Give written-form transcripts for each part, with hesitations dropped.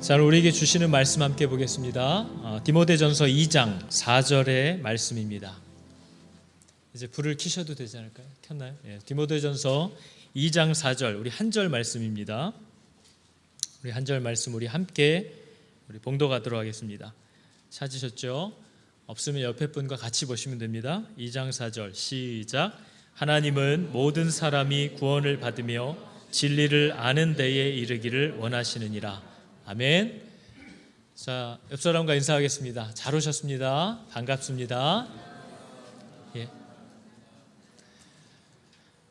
자, 우리에게 주시는 말씀 함께 보겠습니다. 디모데전서 2장 4절의 말씀입니다. 이제 불을 켜셔도 되지 않을까요? 켰나요? 예, 디모데전서 2장 4절, 우리 한 절 말씀입니다. 우리 한 절 말씀 우리 함께 봉독하도록 하겠습니다. 찾으셨죠? 없으면 옆에 분과 같이 보시면 됩니다. 2장 4절 시작. 하나님은 모든 사람이 구원을 받으며 진리를 아는 데에 이르기를 원하시느니라. 아멘. 자, 옆 사람과 인사하겠습니다. 잘 오셨습니다. 반갑습니다. 예.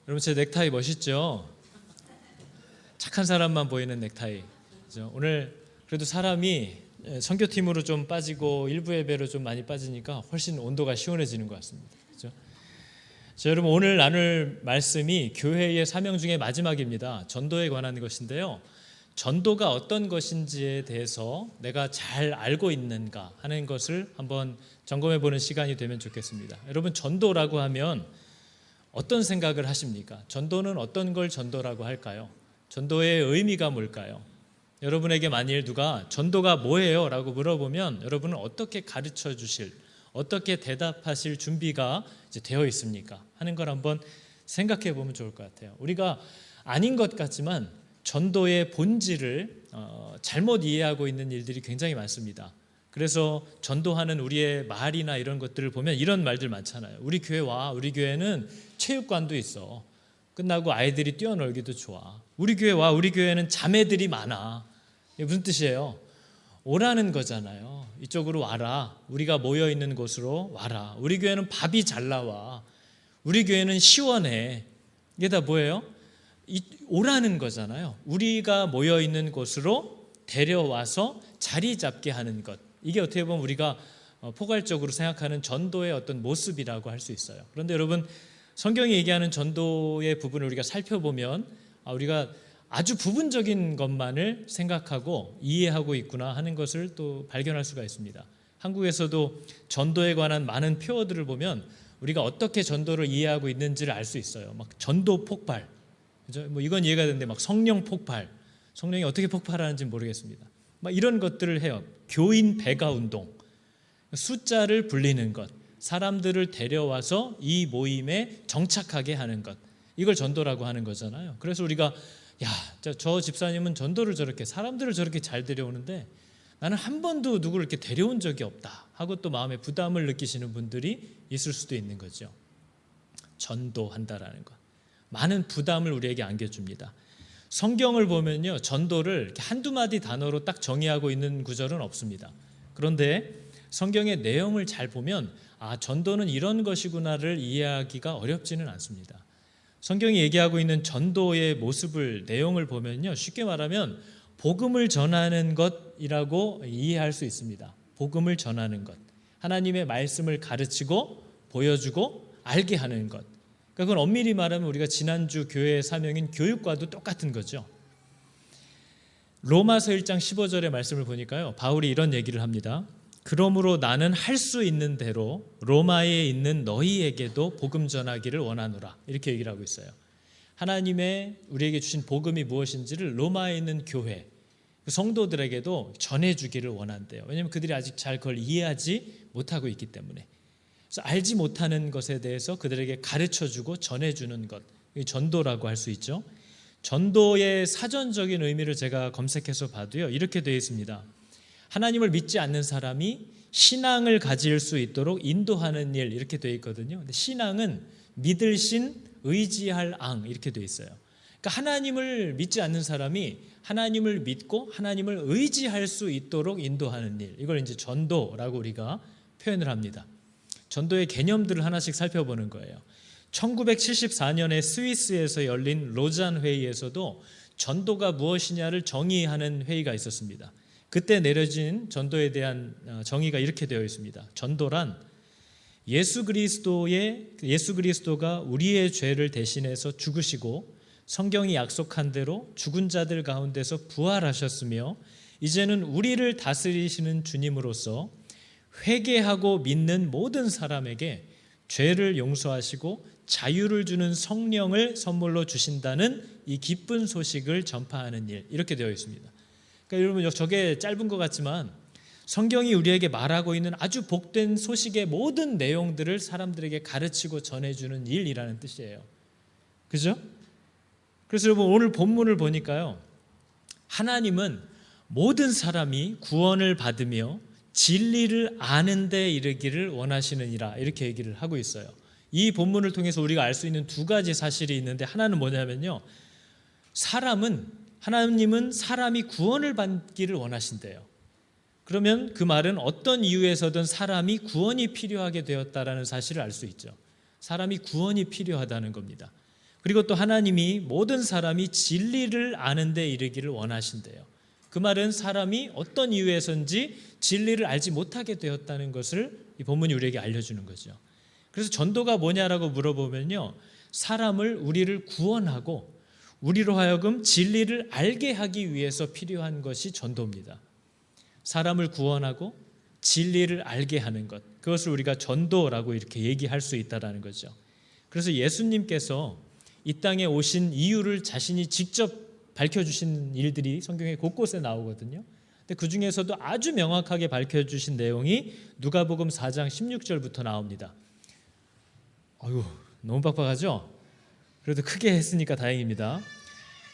여러분, 제 넥타이 멋있죠? 착한 사람만 보이는 넥타이. 그죠? 오늘 그래도 사람이 선교팀으로 좀 빠지고 일부 예배로 좀 많이 빠지니까 훨씬 온도가 시원해지는 것 같습니다. 그죠? 자, 여러분, 오늘 나눌 말씀이 교회의 사명 중에 마지막입니다. 전도에 관한 것인데요. 전도가 어떤 것인지에 대해서 내가 잘 알고 있는가 하는 것을 한번 점검해 보는 시간이 되면 좋겠습니다. 여러분, 전도라고 하면 어떤 생각을 하십니까? 전도는 어떤 걸 전도라고 할까요? 전도의 의미가 뭘까요? 여러분에게 만일 누가 전도가 뭐예요? 라고 물어보면 여러분은 어떻게 가르쳐 주실, 어떻게 대답하실 준비가 이제 되어 있습니까? 하는 걸 한번 생각해 보면 좋을 것 같아요. 우리가 아닌 것 같지만 전도의 본질을 잘못 이해하고 있는 일들이 굉장히 많습니다. 그래서 전도하는 우리의 말이나 이런 것들을 보면 이런 말들 많잖아요. 우리 교회 와. 우리 교회는 체육관도 있어. 끝나고 아이들이 뛰어놀기도 좋아. 우리 교회 와. 우리 교회는 자매들이 많아. 이게 무슨 뜻이에요? 오라는 거잖아요. 이쪽으로 와라. 우리가 모여 있는 곳으로 와라. 우리 교회는 밥이 잘 나와. 우리 교회는 시원해. 이게 다 뭐예요? 오라는 거잖아요. 우리가 모여 있는 곳으로 데려와서 자리 잡게 하는 것. 이게 어떻게 보면 우리가 포괄적으로 생각하는 전도의 어떤 모습이라고 할 수 있어요. 그런데 여러분, 성경이 얘기하는 전도의 부분을 우리가 살펴보면 우리가 아주 부분적인 것만을 생각하고 이해하고 있구나 하는 것을 또 발견할 수가 있습니다. 한국에서도 전도에 관한 많은 표어들을 보면 우리가 어떻게 전도를 이해하고 있는지를 알 수 있어요. 막 전도 폭발, 그죠? 뭐 이건 이해가 되는데 막 성령 폭발, 성령이 어떻게 폭발하는지 모르겠습니다. 막 이런 것들을 해요. 교인 배가 운동, 숫자를 불리는 것, 사람들을 데려와서 이 모임에 정착하게 하는 것, 이걸 전도라고 하는 거잖아요. 그래서 우리가 저 집사님은 전도를 저렇게 사람들을 저렇게 잘 데려오는데 나는 한 번도 누구를 이렇게 데려온 적이 없다 하고 또 마음에 부담을 느끼시는 분들이 있을 수도 있는 거죠. 전도한다라는 것, 많은 부담을 우리에게 안겨줍니다. 성경을 보면요, 전도를 한두 마디 단어로 딱 정의하고 있는 구절은 없습니다. 그런데 성경의 내용을 잘 보면 전도는 이런 것이구나를 이해하기가 어렵지는 않습니다. 성경이 얘기하고 있는 전도의 모습을, 내용을 보면요, 쉽게 말하면 복음을 전하는 것이라고 이해할 수 있습니다. 복음을 전하는 것, 하나님의 말씀을 가르치고 보여주고 알게 하는 것. 그러니까 그건 엄밀히 말하면 우리가 지난주 교회의 사명인 교육과도 똑같은 거죠. 로마서 1장 15절의 말씀을 보니까요, 바울이 이런 얘기를 합니다. 그러므로 나는 할 수 있는 대로 로마에 있는 너희에게도 복음 전하기를 원하노라. 이렇게 얘기를 하고 있어요. 하나님의 우리에게 주신 복음이 무엇인지를 로마에 있는 교회, 성도들에게도 전해주기를 원한대요. 왜냐하면 그들이 아직 잘 그걸 이해하지 못하고 있기 때문에. 그래서 알지 못하는 것에 대해서 그들에게 가르쳐주고 전해주는 것, 전도라고 할 수 있죠. 전도의 사전적인 의미를 제가 검색해서 봐도요, 이렇게 되어 있습니다. 하나님을 믿지 않는 사람이 신앙을 가질 수 있도록 인도하는 일, 이렇게 되어 있거든요. 근데 신앙은 믿을 신, 의지할 앙, 이렇게 되어 있어요. 그러니까 하나님을 믿지 않는 사람이 하나님을 믿고 하나님을 의지할 수 있도록 인도하는 일, 이걸 이제 전도라고 우리가 표현을 합니다. 전도의 개념들을 하나씩 살펴보는 거예요. 1974년에 스위스에서 열린 로잔 회의에서도 전도가 무엇이냐를 정의하는 회의가 있었습니다. 그때 내려진 전도에 대한 정의가 이렇게 되어 있습니다. 전도란 예수 그리스도가 우리의 죄를 대신해서 죽으시고 성경이 약속한 대로 죽은 자들 가운데서 부활하셨으며 이제는 우리를 다스리시는 주님으로서 회개하고 믿는 모든 사람에게 죄를 용서하시고 자유를 주는 성령을 선물로 주신다는 이 기쁜 소식을 전파하는 일, 이렇게 되어 있습니다. 그러니까 여러분 저게 짧은 것 같지만 성경이 우리에게 말하고 있는 아주 복된 소식의 모든 내용들을 사람들에게 가르치고 전해주는 일이라는 뜻이에요. 그죠? 그래서 여러분 오늘 본문을 보니까요, 하나님은 모든 사람이 구원을 받으며 진리를 아는 데 이르기를 원하시느니라, 이렇게 얘기를 하고 있어요. 이 본문을 통해서 우리가 알 수 있는 두 가지 사실이 있는데, 하나는 뭐냐면요, 하나님은 사람이 구원을 받기를 원하신대요. 그러면 그 말은 어떤 이유에서든 사람이 구원이 필요하게 되었다라는 사실을 알 수 있죠. 사람이 구원이 필요하다는 겁니다. 그리고 또 하나님이 모든 사람이 진리를 아는 데 이르기를 원하신대요. 그 말은 사람이 어떤 이유에서인지 진리를 알지 못하게 되었다는 것을 이 본문이 우리에게 알려주는 거죠. 그래서 전도가 뭐냐라고 물어보면요, 우리를 구원하고 우리로 하여금 진리를 알게 하기 위해서 필요한 것이 전도입니다. 사람을 구원하고 진리를 알게 하는 것, 그것을 우리가 전도라고 이렇게 얘기할 수 있다는 거죠. 그래서 예수님께서 이 땅에 오신 이유를 자신이 직접 밝혀주신 일들이 성경에 곳곳에 나오거든요. 근데 그 중에서도 아주 명확하게 밝혀주신 내용이 누가복음 4장 16절부터 나옵니다. 아유, 너무 빡빡하죠? 그래도 크게 했으니까 다행입니다.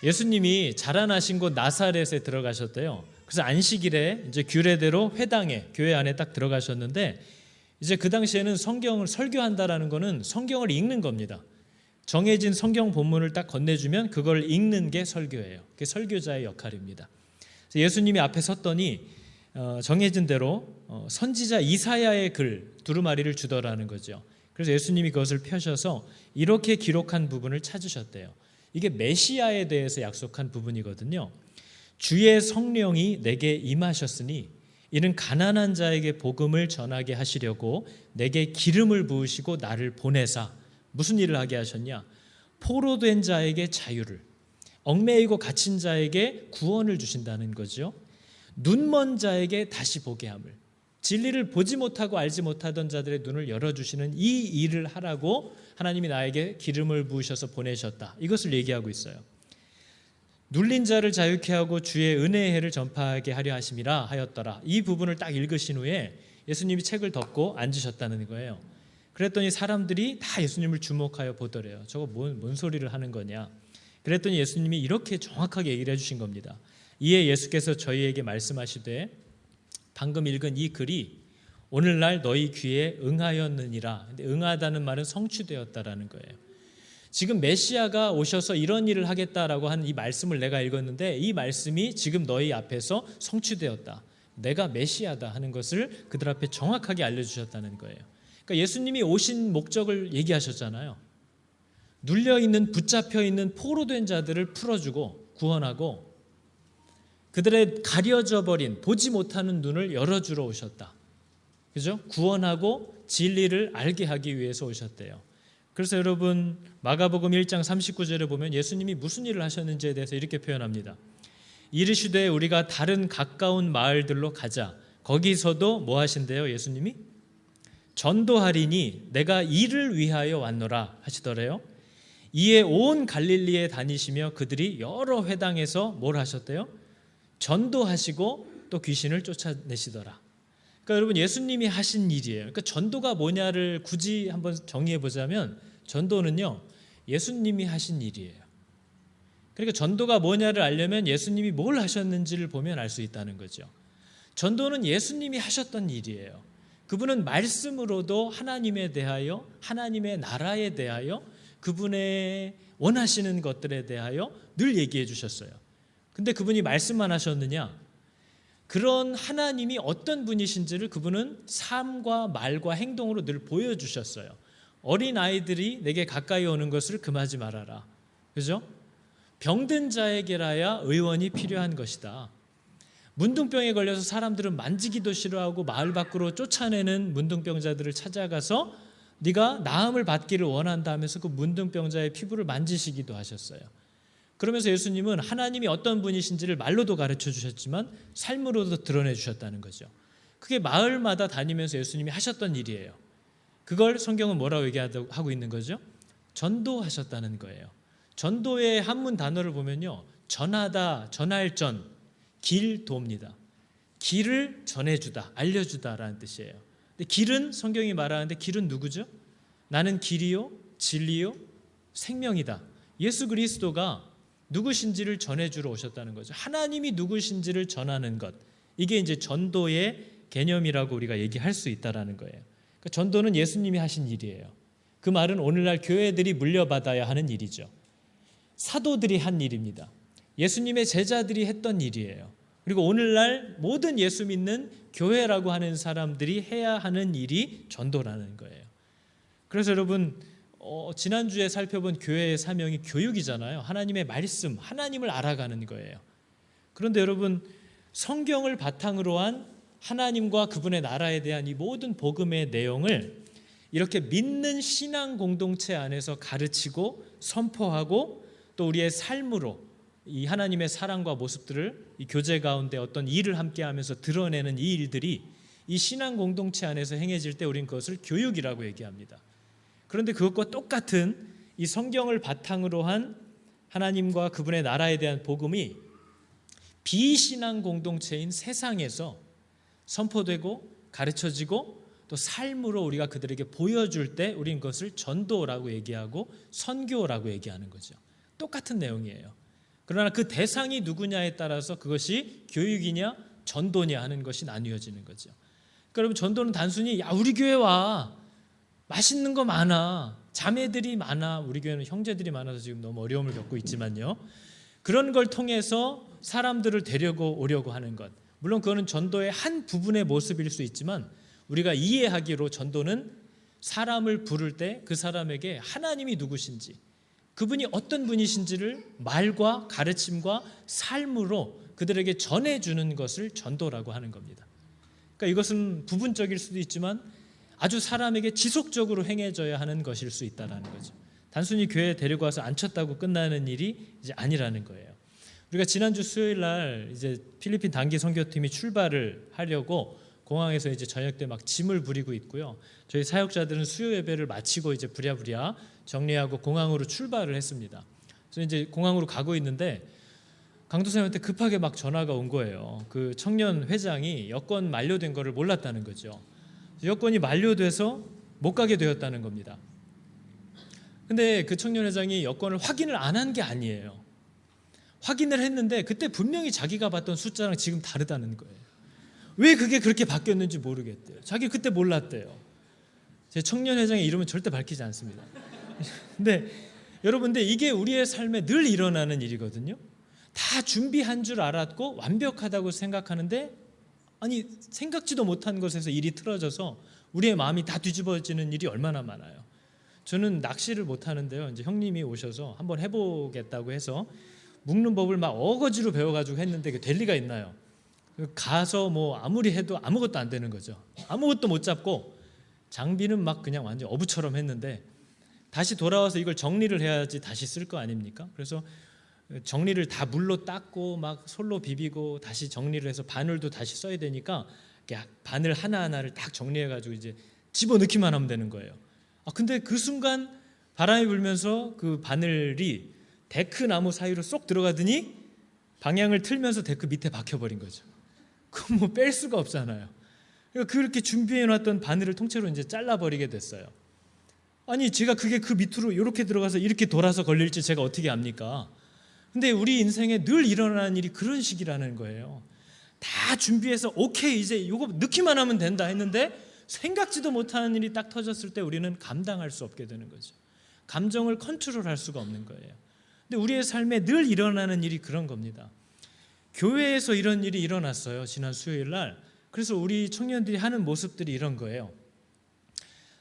예수님이 자라나신 곳 나사렛에 들어가셨대요. 그래서 안식일에 이제 규례대로 회당에, 교회 안에 딱 들어가셨는데, 이제 그 당시에는 성경을 설교한다라는 거는 성경을 읽는 겁니다. 정해진 성경 본문을 딱 건네주면 그걸 읽는 게 설교예요. 그게 설교자의 역할입니다. 그래서 예수님이 앞에 섰더니 정해진 대로 선지자 이사야의 글 두루마리를 주더라는 거죠. 그래서 예수님이 그것을 펴셔서 이렇게 기록한 부분을 찾으셨대요. 이게 메시아에 대해서 약속한 부분이거든요. 주의 성령이 내게 임하셨으니 이는 가난한 자에게 복음을 전하게 하시려고 내게 기름을 부으시고 나를 보내사, 무슨 일을 하게 하셨냐? 포로된 자에게 자유를, 얽매이고 갇힌 자에게 구원을 주신다는 거죠. 눈먼 자에게 다시 보게 함을, 진리를 보지 못하고 알지 못하던 자들의 눈을 열어주시는 이 일을 하라고 하나님이 나에게 기름을 부으셔서 보내셨다, 이것을 얘기하고 있어요. 눌린 자를 자유케 하고 주의 은혜의 해를 전파하게 하려 하심이라 하였더라. 이 부분을 딱 읽으신 후에 예수님이 책을 덮고 앉으셨다는 거예요. 그랬더니 사람들이 다 예수님을 주목하여 보더래요. 저거 뭔 소리를 하는 거냐. 그랬더니 예수님이 이렇게 정확하게 얘기를 해주신 겁니다. 이에 예수께서 저희에게 말씀하시되 방금 읽은 이 글이 오늘날 너희 귀에 응하였느니라. 근데 응하다는 말은 성취되었다라는 거예요. 지금 메시아가 오셔서 이런 일을 하겠다라고 한 이 말씀을 내가 읽었는데, 이 말씀이 지금 너희 앞에서 성취되었다. 내가 메시아다 하는 것을 그들 앞에 정확하게 알려주셨다는 거예요. 그러니까 예수님이 오신 목적을 얘기하셨잖아요. 눌려있는, 붙잡혀있는 포로된 자들을 풀어주고 구원하고 그들의 가려져 버린, 보지 못하는 눈을 열어주러 오셨다. 그죠? 구원하고 진리를 알게 하기 위해서 오셨대요. 그래서 여러분 마가복음 1장 39절에 보면 예수님이 무슨 일을 하셨는지에 대해서 이렇게 표현합니다. 이르시되 우리가 다른 가까운 마을들로 가자. 거기서도 뭐 하신대요? 예수님이 전도하리니 내가 이를 위하여 왔노라 하시더래요. 이에 온 갈릴리에 다니시며 그들이 여러 회당에서 뭘 하셨대요? 전도하시고 또 귀신을 쫓아내시더라. 그러니까 여러분 예수님이 하신 일이에요. 그러니까 전도가 뭐냐를 굳이 한번 정의해 보자면 전도는요, 예수님이 하신 일이에요. 그러니까 전도가 뭐냐를 알려면 예수님이 뭘 하셨는지를 보면 알 수 있다는 거죠. 전도는 예수님이 하셨던 일이에요. 그분은 말씀으로도 하나님에 대하여, 하나님의 나라에 대하여, 그분의 원하시는 것들에 대하여 늘 얘기해 주셨어요. 근데 그분이 말씀만 하셨느냐? 그런 하나님이 어떤 분이신지를 그분은 삶과 말과 행동으로 늘 보여주셨어요. 어린 아이들이 내게 가까이 오는 것을 금하지 말아라. 그죠? 병든 자에게라야 의원이 필요한 것이다. 문둥병에 걸려서 사람들은 만지기도 싫어하고 마을 밖으로 쫓아내는 문둥병자들을 찾아가서 네가 나음을 받기를 원한다 하면서 그 문둥병자의 피부를 만지시기도 하셨어요. 그러면서 예수님은 하나님이 어떤 분이신지를 말로도 가르쳐 주셨지만 삶으로도 드러내 주셨다는 거죠. 그게 마을마다 다니면서 예수님이 하셨던 일이에요. 그걸 성경은 뭐라고 얘기하고 있는 거죠? 전도하셨다는 거예요. 전도의 한문 단어를 보면요, 전하다, 전할 전, 길도입니다. 길을 전해주다, 알려주다라는 뜻이에요. 근데 길은 성경이 말하는데 길은 누구죠? 나는 길이요, 진리요, 생명이다. 예수 그리스도가 누구신지를 전해주러 오셨다는 거죠. 하나님이 누구신지를 전하는 것. 이게 이제 전도의 개념이라고 우리가 얘기할 수 있다라는 거예요. 그러니까 전도는 예수님이 하신 일이에요. 그 말은 오늘날 교회들이 물려받아야 하는 일이죠. 사도들이 한 일입니다. 예수님의 제자들이 했던 일이에요. 그리고 오늘날 모든 예수 믿는 교회라고 하는 사람들이 해야 하는 일이 전도라는 거예요. 그래서 여러분 지난주에 살펴본 교회의 사명이 교육이잖아요. 하나님의 말씀, 하나님을 알아가는 거예요. 그런데 여러분 성경을 바탕으로 한 하나님과 그분의 나라에 대한 이 모든 복음의 내용을 이렇게 믿는 신앙 공동체 안에서 가르치고 선포하고 또 우리의 삶으로 이 하나님의 사랑과 모습들을 이 교제 가운데 어떤 일을 함께하면서 드러내는 이 일들이 이 신앙 공동체 안에서 행해질 때 우리는 그것을 교육이라고 얘기합니다. 그런데 그것과 똑같은 이 성경을 바탕으로 한 하나님과 그분의 나라에 대한 복음이 비신앙 공동체인 세상에서 선포되고 가르쳐지고 또 삶으로 우리가 그들에게 보여줄 때 우리는 그것을 전도라고 얘기하고 선교라고 얘기하는 거죠. 똑같은 내용이에요. 그러나 그 대상이 누구냐에 따라서 그것이 교육이냐 전도냐 하는 것이 나뉘어지는 거죠. 그러니까 여러분 전도는 단순히 야 우리 교회 와 맛있는 거 많아 자매들이 많아 우리 교회는 형제들이 많아서 지금 너무 어려움을 겪고 있지만요. 그런 걸 통해서 사람들을 데려오려고 하는 것 물론 그거는 전도의 한 부분의 모습일 수 있지만 우리가 이해하기로 전도는 사람을 부를 때 그 사람에게 하나님이 누구신지 그분이 어떤 분이신지를 말과 가르침과 삶으로 그들에게 전해주는 것을 전도라고 하는 겁니다. 그러니까 이것은 부분적일 수도 있지만 아주 사람에게 지속적으로 행해져야 하는 것일 수 있다는 거죠. 단순히 교회에 데리고 와서 앉혔다고 끝나는 일이 이제 아니라는 거예요. 우리가 지난주 수요일 날 이제 필리핀 단기 선교팀이 출발을 하려고 공항에서 이제 저녁 때 막 짐을 부리고 있고요. 저희 사역자들은 수요 예배를 마치고 이제 부랴부랴 정리하고 공항으로 출발을 했습니다. 그래서 이제 공항으로 가고 있는데 강도사님한테 급하게 막 전화가 온 거예요. 그 청년 회장이 여권 만료된 거를 몰랐다는 거죠. 여권이 만료돼서 못 가게 되었다는 겁니다. 근데 그 청년 회장이 여권을 확인을 안 한 게 아니에요. 확인을 했는데 그때 분명히 자기가 봤던 숫자랑 지금 다르다는 거예요. 왜 그게 그렇게 바뀌었는지 모르겠대요. 자기 그때 몰랐대요. 제 청년 회장의 이름은 절대 밝히지 않습니다. 근데 여러분들 이게 우리의 삶에 늘 일어나는 일이거든요. 다 준비한 줄 알았고 완벽하다고 생각하는데 아니 생각지도 못한 곳에서 일이 틀어져서 우리의 마음이 다 뒤집어지는 일이 얼마나 많아요. 저는 낚시를 못 하는데요. 이제 형님이 오셔서 한번 해보겠다고 해서 묶는 법을 막 어거지로 배워가지고 했는데 될 리가 있나요? 가서 뭐 아무리 해도 아무것도 안 되는 거죠. 아무것도 못 잡고 장비는 막 그냥 완전 어부처럼 했는데 다시 돌아와서 이걸 정리를 해야지 다시 쓸 거 아닙니까? 그래서 정리를 다 물로 닦고 막 솔로 비비고 다시 정리를 해서 바늘도 다시 써야 되니까 바늘 하나하나를 딱 정리해가지고 이제 집어넣기만 하면 되는 거예요. 근데 그 순간 바람이 불면서 그 바늘이 데크 나무 사이로 쏙 들어가더니 방향을 틀면서 데크 밑에 박혀버린 거죠. 그건 뭐 뺄 수가 없잖아요. 그러니까 그렇게 준비해놨던 바늘을 통째로 이제 잘라버리게 됐어요. 아니 제가 그게 그 밑으로 이렇게 들어가서 이렇게 돌아서 걸릴지 제가 어떻게 압니까? 근데 우리 인생에 늘 일어나는 일이 그런 식이라는 거예요. 다 준비해서 오케이 이제 이거 넣기만 하면 된다 했는데 생각지도 못하는 일이 딱 터졌을 때 우리는 감당할 수 없게 되는 거죠. 감정을 컨트롤할 수가 없는 거예요. 근데 우리의 삶에 늘 일어나는 일이 그런 겁니다. 교회에서 이런 일이 일어났어요. 지난 수요일 날. 그래서 우리 청년들이 하는 모습들이 이런 거예요.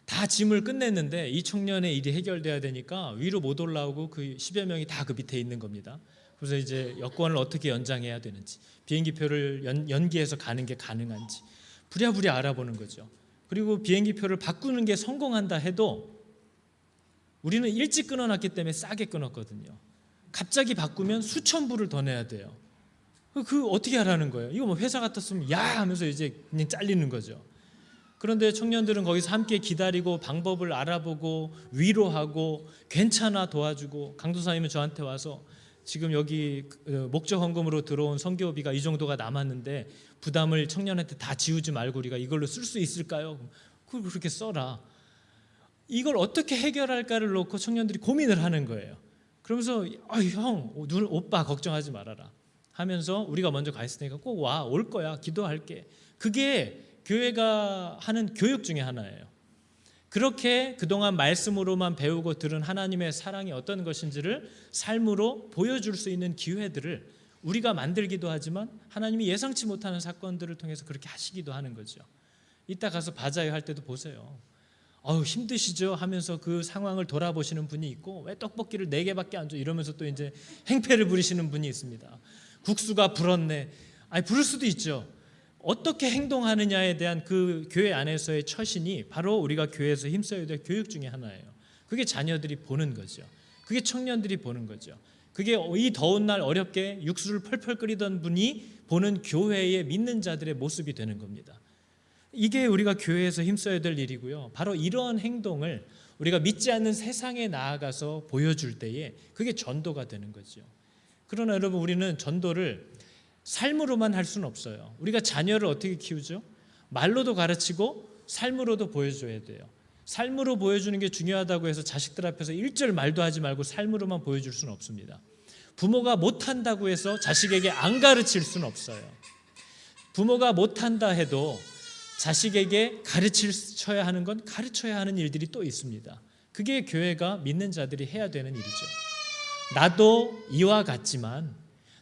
다 짐을 끝냈는데 이 청년의 일이 해결돼야 되니까 위로 못 올라오고 그 10여 명이 다 그 밑에 있는 겁니다. 그래서 이제 여권을 어떻게 연장해야 되는지 비행기표를 연기해서 가는 게 가능한지 부랴부랴 알아보는 거죠. 그리고 비행기표를 바꾸는 게 성공한다 해도 우리는 일찍 끊어놨기 때문에 싸게 끊었거든요. 갑자기 바꾸면 수천 불을 더 내야 돼요. 그 어떻게 하라는 거예요? 이거 뭐 회사 같았으면 야 하면서 이제 그냥 잘리는 거죠. 그런데 청년들은 거기서 함께 기다리고 방법을 알아보고 위로하고 괜찮아 도와주고 강도사님은 저한테 와서 지금 여기 목적 헌금으로 들어온 선교비가 이 정도가 남았는데 부담을 청년한테 다 지우지 말고 우리가 이걸로 쓸 수 있을까요? 그걸 그렇게 써라. 이걸 어떻게 해결할까를 놓고 청년들이 고민을 하는 거예요. 그러면서 형, 오빠 걱정하지 말아라 하면서 우리가 먼저 가 있으니까 꼭 와, 올 거야, 기도할게. 그게 교회가 하는 교육 중에 하나예요. 그렇게 그동안 말씀으로만 배우고 들은 하나님의 사랑이 어떤 것인지를 삶으로 보여줄 수 있는 기회들을 우리가 만들기도 하지만 하나님이 예상치 못하는 사건들을 통해서 그렇게 하시기도 하는 거죠. 이따 가서 바자회 할 때도 보세요. 힘드시죠? 하면서 그 상황을 돌아보시는 분이 있고, 왜 떡볶이를 4개밖에 안 줘? 이러면서 또 이제 행패를 부리시는 분이 있습니다. 국수가 불었네. 부를 수도 있죠. 어떻게 행동하느냐에 대한 그 교회 안에서의 처신이 바로 우리가 교회에서 힘써야 될 교육 중에 하나예요. 그게 자녀들이 보는 거죠. 그게 청년들이 보는 거죠. 그게 이 더운 날 어렵게 육수를 펄펄 끓이던 분이 보는 교회의 믿는 자들의 모습이 되는 겁니다. 이게 우리가 교회에서 힘써야 될 일이고요. 바로 이러한 행동을 우리가 믿지 않는 세상에 나아가서 보여줄 때에 그게 전도가 되는 거죠. 그러나 여러분, 우리는 전도를 삶으로만 할 수는 없어요. 우리가 자녀를 어떻게 키우죠? 말로도 가르치고 삶으로도 보여줘야 돼요. 삶으로 보여주는 게 중요하다고 해서 자식들 앞에서 일절 말도 하지 말고 삶으로만 보여줄 수는 없습니다. 부모가 못한다고 해서 자식에게 안 가르칠 수는 없어요. 부모가 못한다 해도 자식에게 가르쳐야 하는 건 가르쳐야 하는 일들이 또 있습니다. 그게 교회가 믿는 자들이 해야 되는 일이죠. 나도 이와 같지만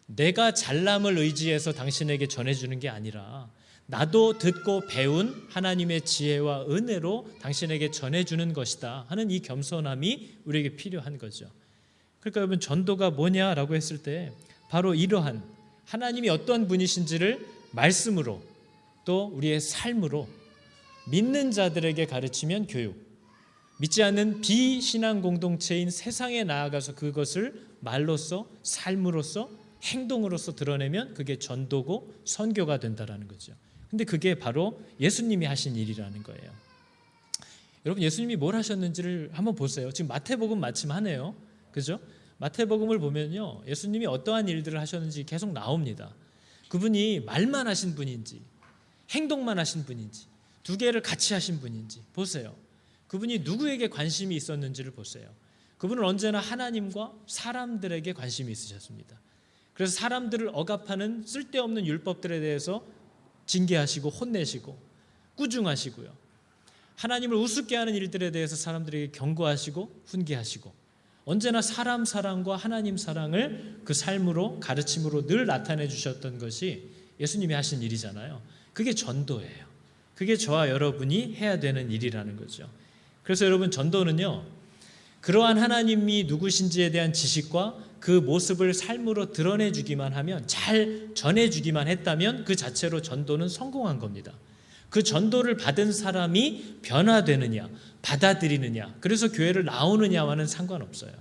내가 잘남을 의지해서 당신에게 전해주는 게 아니라 나도 듣고 배운 하나님의 지혜와 은혜로 당신에게 전해주는 것이다 하는 이 겸손함이 우리에게 필요한 거죠. 그러니까 여러분, 전도가 뭐냐라고 했을 때 바로 이러한 하나님이 어떤 분이신지를 말씀으로 또 우리의 삶으로 믿는 자들에게 가르치면 교육, 믿지 않는 비신앙 공동체인 세상에 나아가서 그것을 말로써, 삶으로써, 행동으로서 드러내면 그게 전도고 선교가 된다라는 거죠. 근데 그게 바로 예수님이 하신 일이라는 거예요. 여러분, 예수님이 뭘 하셨는지를 한번 보세요. 지금 마태복음 마침 하네요. 그죠? 마태복음을 보면요, 예수님이 어떠한 일들을 하셨는지 계속 나옵니다. 그분이 말만 하신 분인지 행동만 하신 분인지 두 개를 같이 하신 분인지 보세요. 그분이 누구에게 관심이 있었는지를 보세요. 그분은 언제나 하나님과 사람들에게 관심이 있으셨습니다. 그래서 사람들을 억압하는 쓸데없는 율법들에 대해서 징계하시고 혼내시고 꾸중하시고요. 하나님을 우습게 하는 일들에 대해서 사람들에게 경고하시고 훈계하시고 언제나 사람 사랑과 하나님 사랑을 그 삶으로 가르침으로 늘 나타내 주셨던 것이 예수님이 하신 일이잖아요. 그게 전도예요. 그게 저와 여러분이 해야 되는 일이라는 거죠. 그래서 여러분, 전도는요, 그러한 하나님이 누구신지에 대한 지식과 그 모습을 삶으로 드러내주기만 하면, 잘 전해주기만 했다면 그 자체로 전도는 성공한 겁니다. 그 전도를 받은 사람이 변화되느냐 받아들이느냐, 그래서 교회를 나오느냐와는 상관없어요.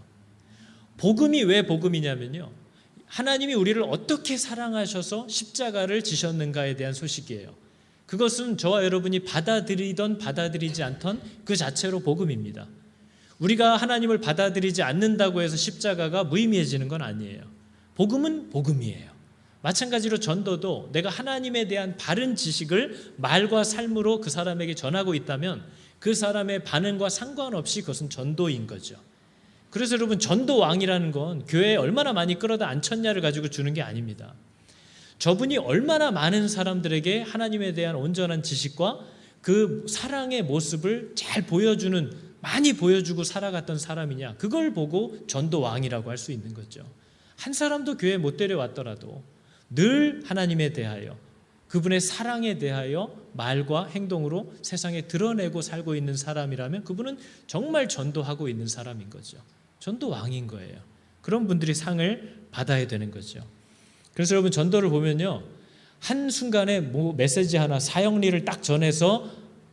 복음이 왜 복음이냐면요, 하나님이 우리를 어떻게 사랑하셔서 십자가를 지셨는가에 대한 소식이에요. 그것은 저와 여러분이 받아들이던 받아들이지 않던 그 자체로 복음입니다. 우리가 하나님을 받아들이지 않는다고 해서 십자가가 무의미해지는 건 아니에요. 복음은 복음이에요. 마찬가지로 전도도 내가 하나님에 대한 바른 지식을 말과 삶으로 그 사람에게 전하고 있다면 그 사람의 반응과 상관없이 그것은 전도인 거죠. 그래서 여러분, 전도왕이라는 건 교회에 얼마나 많이 끌어다 앉혔냐를 가지고 주는 게 아닙니다. 저분이 얼마나 많은 사람들에게 하나님에 대한 온전한 지식과 그 사랑의 모습을 잘 보여주는, 많이 보여주고 살아갔던 사람이냐, 그걸 보고 전도왕이라고 할 수 있는 거죠. 한 사람도 교회에 못 데려왔더라도 늘 하나님에 대하여, 그분의 사랑에 대하여 말과 행동으로 세상에 드러내고 살고 있는 사람이라면 그분은 정말 전도하고 있는 사람인 거죠. 전도왕인 거예요. 그런 분들이 상을 받아야 되는 거죠. 그래서 여러분, 전도를 보면요, 한순간에 메시지 하나, 사형리를 딱 전해서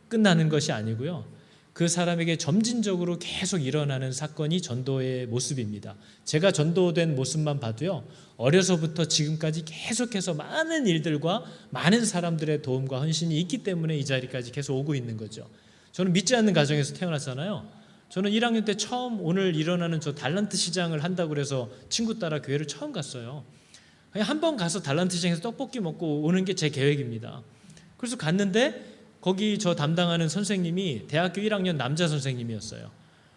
끝나는 것이 아니고요, 그 사람에게 점진적으로 계속 일어나는 사건이 전도의 모습입니다. 제가 전도된 모습만 봐도요, 어려서부터 지금까지 계속해서 많은 일들과 많은 사람들의 도움과 헌신이 있기 때문에 이 자리까지 계속 오고 있는 거죠. 저는 믿지 않는 가정에서 태어났잖아요. 저는 1학년 때 처음 오늘 일어나는 저 달란트 시장을 한다고 그래서 친구 따라 교회를 처음 갔어요. 그냥 한 번 가서 달란트 시장에서 떡볶이 먹고 오는 게 제 계획입니다. 그래서 갔는데 거기 저 담당하는 선생님이 대학교 1학년 남자 선생님이었어요.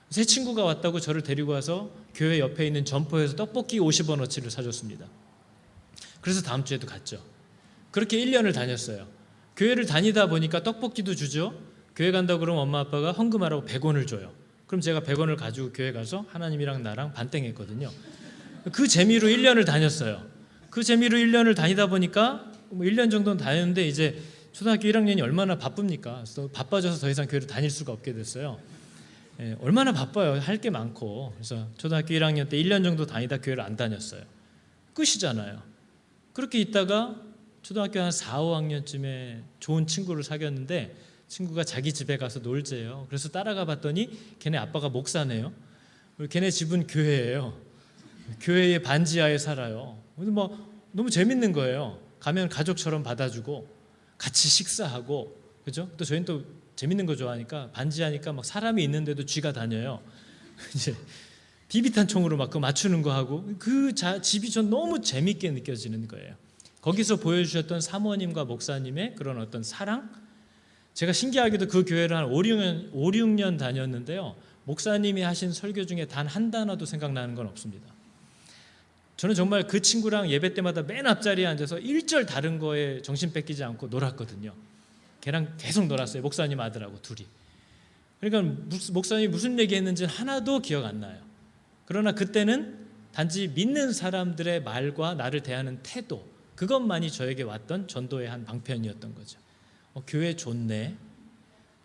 새 친구가 왔다고 저를 데리고 와서 교회 옆에 있는 점포에서 떡볶이 50원어치를 사줬습니다. 그래서 다음 주에도 갔죠. 그렇게 1년을 다녔어요. 교회를 다니다 보니까 떡볶이도 주죠. 교회 간다고 그러면 엄마 아빠가 헌금하라고 100원을 줘요. 그럼 제가 100원을 가지고 교회 가서 하나님이랑 나랑 반땡했거든요. 그 재미로 1년을 다녔어요. 그 재미로 1년을 다니다 보니까 1년 정도는 다녔는데 이제 초등학교 1학년이 얼마나 바쁩니까? 그래서 바빠져서 더 이상 교회를 다닐 수가 없게 됐어요. 얼마나 바빠요. 할 게 많고. 그래서 초등학교 1학년 때 1년 정도 다니다 교회를 안 다녔어요. 끝이잖아요. 그렇게 있다가 초등학교 한 4, 5학년쯤에 좋은 친구를 사귀었는데 친구가 자기 집에 가서 놀재요. 그래서 따라가 봤더니 걔네 아빠가 목사네요. 걔네 집은 교회예요. 교회의 반지하에 살아요. 근데 너무 재밌는 거예요. 가면 가족처럼 받아주고 같이 식사하고, 그죠? 또 저희는 또 재밌는 거 좋아하니까 반지하니까 막 사람이 있는데도 쥐가 다녀요. 이제 비비탄 총으로 막 그거 맞추는 거 하고 집이 전 너무 재밌게 느껴지는 거예요. 거기서 보여주셨던 사모님과 목사님의 그런 어떤 사랑, 제가 신기하게도 그 교회를 한 5, 6년 다녔는데요. 목사님이 하신 설교 중에 단 한 단어도 생각나는 건 없습니다. 저는 정말 그 친구랑 예배 때마다 맨 앞자리에 앉아서 1절 다른 거에 정신 뺏기지 않고 놀았거든요. 걔랑 계속 놀았어요. 목사님 아들하고 둘이. 그러니까 목사님이 무슨 얘기했는지는 하나도 기억 안 나요. 그러나 그때는 단지 믿는 사람들의 말과 나를 대하는 태도, 그것만이 저에게 왔던 전도의 한 방편이었던 거죠. 교회 좋네,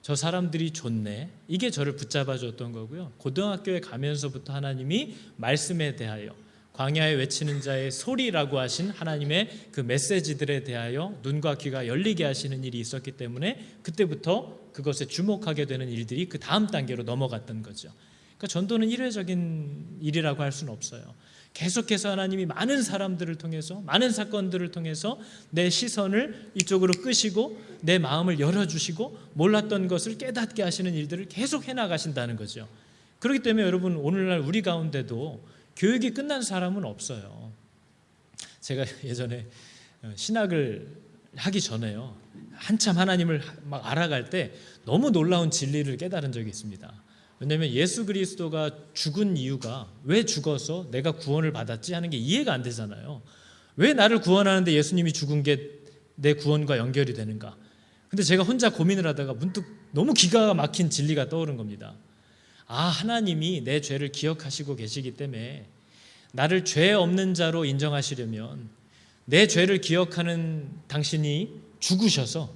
저 사람들이 좋네, 이게 저를 붙잡아 줬던 거고요. 고등학교에 가면서부터 하나님이 말씀에 대하여, 광야에 외치는 자의 소리라고 하신 하나님의 그 메시지들에 대하여 눈과 귀가 열리게 하시는 일이 있었기 때문에 그때부터 그것에 주목하게 되는 일들이 그 다음 단계로 넘어갔던 거죠. 그러니까 전도는 일회적인 일이라고 할 수는 없어요. 계속해서 하나님이 많은 사람들을 통해서, 많은 사건들을 통해서 내 시선을 이쪽으로 끄시고 내 마음을 열어주시고 몰랐던 것을 깨닫게 하시는 일들을 계속 해나가신다는 거죠. 그렇기 때문에 여러분, 오늘날 우리 가운데도 교육이 끝난 사람은 없어요. 제가 예전에 신학을 하기 전에요, 한참 하나님을 막 알아갈 때 너무 놀라운 진리를 깨달은 적이 있습니다. 왜냐하면 예수 그리스도가 죽은 이유가, 왜 죽어서 내가 구원을 받았지 하는 게 이해가 안 되잖아요. 왜 나를 구원하는데 예수님이 죽은 게 내 구원과 연결이 되는가? 근데 제가 혼자 고민을 하다가 문득 너무 기가 막힌 진리가 떠오른 겁니다. 하나님이 내 죄를 기억하시고 계시기 때문에 나를 죄 없는 자로 인정하시려면 내 죄를 기억하는 당신이 죽으셔서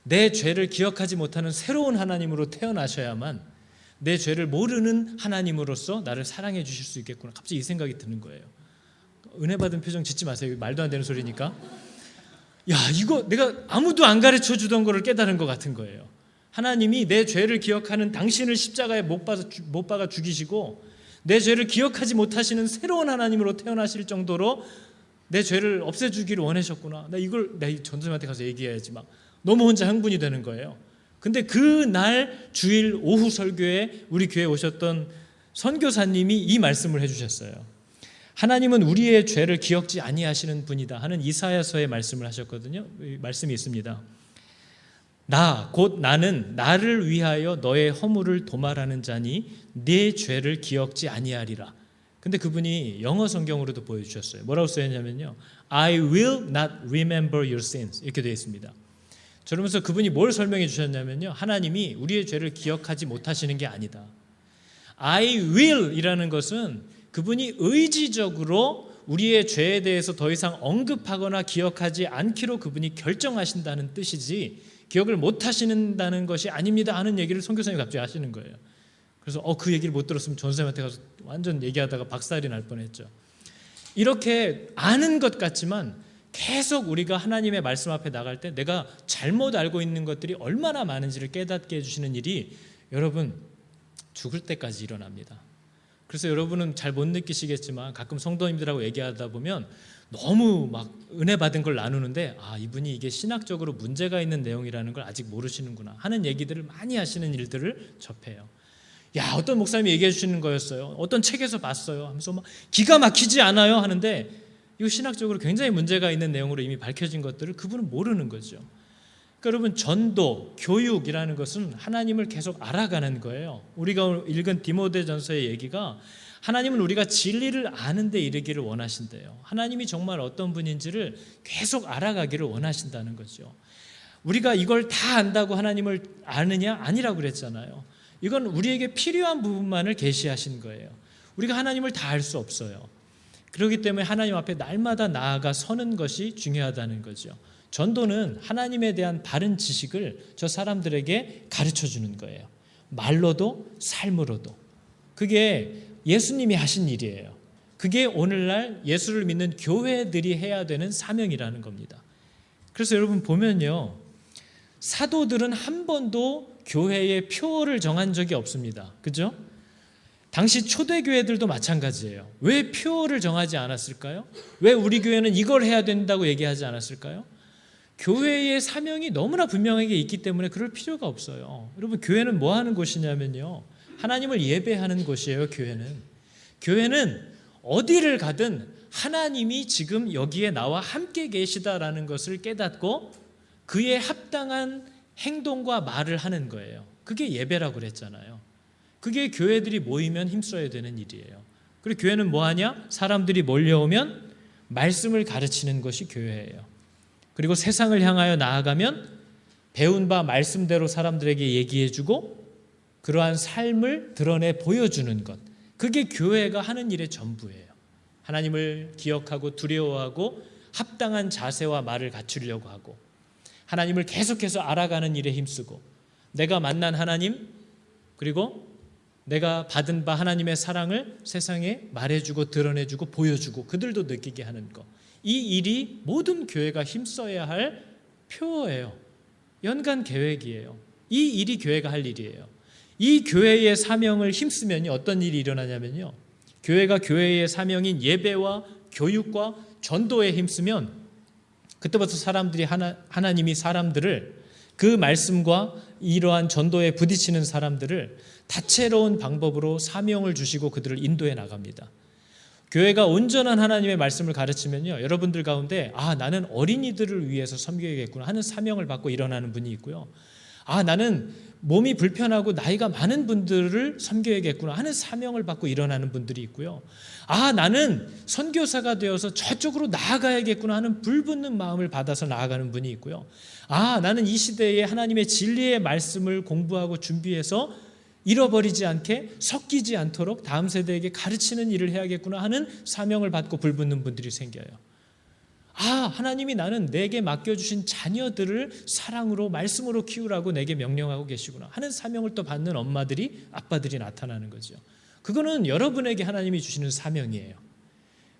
내 죄를 기억하지 못하는 새로운 하나님으로 태어나셔야만 내 죄를 모르는 하나님으로서 나를 사랑해 주실 수 있겠구나. 갑자기 이 생각이 드는 거예요. 은혜 받은 표정 짓지 마세요. 말도 안 되는 소리니까. 이거 내가 아무도 안 가르쳐 주던 거를 깨달은 것 같은 거예요. 하나님이 내 죄를 기억하는 당신을 십자가에 못 박아 죽이시고 내 죄를 기억하지 못하시는 새로운 하나님으로 태어나실 정도로 내 죄를 없애주기를 원하셨구나. 나 전도사님한테 가서 얘기해야지. 막 너무 혼자 흥분이 되는 거예요. 근데 그날 주일 오후 설교에 우리 교회에 오셨던 선교사님이 이 말씀을 해주셨어요. 하나님은 우리의 죄를 기억지 아니하시는 분이다 하는 이사야서의 말씀을 하셨거든요. 말씀이 있습니다. 곧 나는 나를 위하여 너의 허물을 도말하는 자니 네 죄를 기억지 아니하리라. 근데 그분이 영어 성경으로도 보여주셨어요. 뭐라고 써있냐면요, I will not remember your sins, 이렇게 되어 있습니다. 그러면서 그분이 뭘 설명해 주셨냐면요, 하나님이 우리의 죄를 기억하지 못하시는 게 아니다. I will 이라는 것은 그분이 의지적으로 우리의 죄에 대해서 더 이상 언급하거나 기억하지 않기로 그분이 결정하신다는 뜻이지, 기억을 못 하신다는 것이 아닙니다 하는 얘기를 선교사님이 갑자기 하시는 거예요. 그래서 그 얘기를 못 들었으면 전선생님한테 가서 완전 얘기하다가 박살이 날 뻔했죠. 이렇게 아는 것 같지만 계속 우리가 하나님의 말씀 앞에 나갈 때 내가 잘못 알고 있는 것들이 얼마나 많은지를 깨닫게 해주시는 일이 여러분 죽을 때까지 일어납니다. 그래서 여러분은 잘 못 느끼시겠지만 가끔 성도님들하고 얘기하다 보면 너무 막 은혜 받은 걸 나누는데 이분이 이게 신학적으로 문제가 있는 내용이라는 걸 아직 모르시는구나 하는 얘기들을 많이 하시는 일들을 접해요. 야, 어떤 목사님이 얘기해 주시는 거였어요. 어떤 책에서 봤어요. 하면서 막 기가 막히지 않아요 하는데 이거 신학적으로 굉장히 문제가 있는 내용으로 이미 밝혀진 것들을 그분은 모르는 거죠. 그러니까 여러분, 전도, 교육이라는 것은 하나님을 계속 알아가는 거예요. 우리가 읽은 디모데전서의 얘기가 하나님은 우리가 진리를 아는 데 이르기를 원하신대요. 하나님이 정말 어떤 분인지를 계속 알아가기를 원하신다는 거죠. 우리가 이걸 다 안다고 하나님을 아느냐? 아니라고 그랬잖아요. 이건 우리에게 필요한 부분만을 계시하신 거예요. 우리가 하나님을 다 알 수 없어요. 그렇기 때문에 하나님 앞에 날마다 나아가 서는 것이 중요하다는 거죠. 전도는 하나님에 대한 바른 지식을 저 사람들에게 가르쳐 주는 거예요. 말로도 삶으로도. 그게 예수님이 하신 일이에요. 그게 오늘날 예수를 믿는 교회들이 해야 되는 사명이라는 겁니다. 그래서 여러분 보면요, 사도들은 한 번도 교회의 표를 정한 적이 없습니다. 그죠? 당시 초대교회들도 마찬가지예요. 왜 표를 정하지 않았을까요? 왜 우리 교회는 이걸 해야 된다고 얘기하지 않았을까요? 교회의 사명이 너무나 분명하게 있기 때문에 그럴 필요가 없어요. 여러분, 교회는 뭐 하는 곳이냐면요, 하나님을 예배하는 곳이에요. 교회는 어디를 가든 하나님이 지금 여기에 나와 함께 계시다라는 것을 깨닫고 그에 합당한 행동과 말을 하는 거예요. 그게 예배라고 그랬잖아요. 그게 교회들이 모이면 힘써야 되는 일이에요. 그리고 교회는 뭐 하냐? 사람들이 몰려오면 말씀을 가르치는 것이 교회예요. 그리고 세상을 향하여 나아가면 배운 바 말씀대로 사람들에게 얘기해주고 그러한 삶을 드러내 보여주는 것, 그게 교회가 하는 일의 전부예요. 하나님을 기억하고 두려워하고 합당한 자세와 말을 갖추려고 하고 하나님을 계속해서 알아가는 일에 힘쓰고 내가 만난 하나님, 그리고 내가 받은 바 하나님의 사랑을 세상에 말해주고 드러내주고 보여주고 그들도 느끼게 하는 것, 이 일이 모든 교회가 힘써야 할 표어예요. 연간 계획이에요. 이 일이 교회가 할 일이에요. 이 교회의 사명을 힘쓰면 어떤 일이 일어나냐면요, 교회가 교회의 사명인 예배와 교육과 전도에 힘쓰면 그때부터 사람들이 하나님이 사람들을, 그 말씀과 이러한 전도에 부딪히는 사람들을 다채로운 방법으로 사명을 주시고 그들을 인도해 나갑니다. 교회가 온전한 하나님의 말씀을 가르치면요, 여러분들 가운데 나는 어린이들을 위해서 섬겨야겠구나 하는 사명을 받고 일어나는 분이 있고요, 나는 몸이 불편하고 나이가 많은 분들을 섬겨야겠구나 하는 사명을 받고 일어나는 분들이 있고요, 나는 선교사가 되어서 저쪽으로 나아가야겠구나 하는 불붙는 마음을 받아서 나아가는 분이 있고요, 나는 이 시대에 하나님의 진리의 말씀을 공부하고 준비해서 잃어버리지 않게 섞이지 않도록 다음 세대에게 가르치는 일을 해야겠구나 하는 사명을 받고 불붙는 분들이 생겨요. 하나님이 나는 내게 맡겨주신 자녀들을 사랑으로 말씀으로 키우라고 내게 명령하고 계시구나 하는 사명을 또 받는 엄마들이, 아빠들이 나타나는 거죠. 그거는 여러분에게 하나님이 주시는 사명이에요.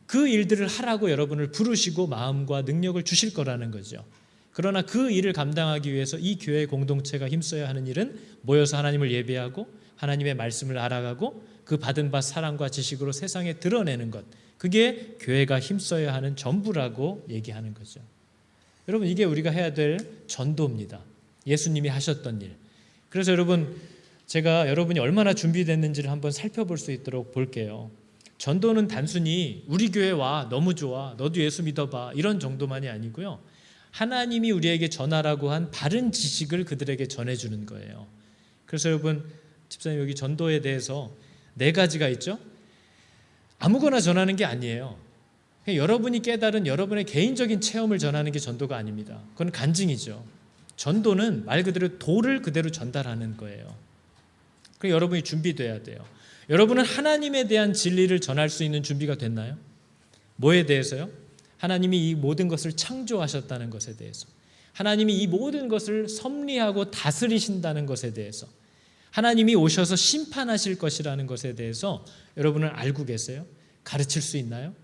그 일들을 하라고 여러분을 부르시고 마음과 능력을 주실 거라는 거죠. 그러나 그 일을 감당하기 위해서 이 교회 공동체가 힘써야 하는 일은 모여서 하나님을 예배하고 하나님의 말씀을 알아가고 그 받은 바 사랑과 지식으로 세상에 드러내는 것, 그게 교회가 힘써야 하는 전부라고 얘기하는 거죠. 여러분, 이게 우리가 해야 될 전도입니다. 예수님이 하셨던 일. 그래서 여러분, 제가 여러분이 얼마나 준비됐는지를 한번 살펴볼 수 있도록 볼게요. 전도는 단순히 우리 교회 와, 너무 좋아, 너도 예수 믿어봐, 이런 정도만이 아니고요, 하나님이 우리에게 전하라고 한 바른 지식을 그들에게 전해주는 거예요. 그래서 여러분, 집사님, 여기 전도에 대해서 4가지가 있죠. 아무거나 전하는 게 아니에요. 여러분이 깨달은 여러분의 개인적인 체험을 전하는 게 전도가 아닙니다. 그건 간증이죠. 전도는 말 그대로 도를 그대로 전달하는 거예요. 그럼 여러분이 준비돼야 돼요. 여러분은 하나님에 대한 진리를 전할 수 있는 준비가 됐나요? 뭐에 대해서요? 하나님이 이 모든 것을 창조하셨다는 것에 대해서, 하나님이 이 모든 것을 섭리하고 다스리신다는 것에 대해서, 하나님이 오셔서 심판하실 것이라는 것에 대해서 여러분은 알고 계세요? 가르칠 수 있나요?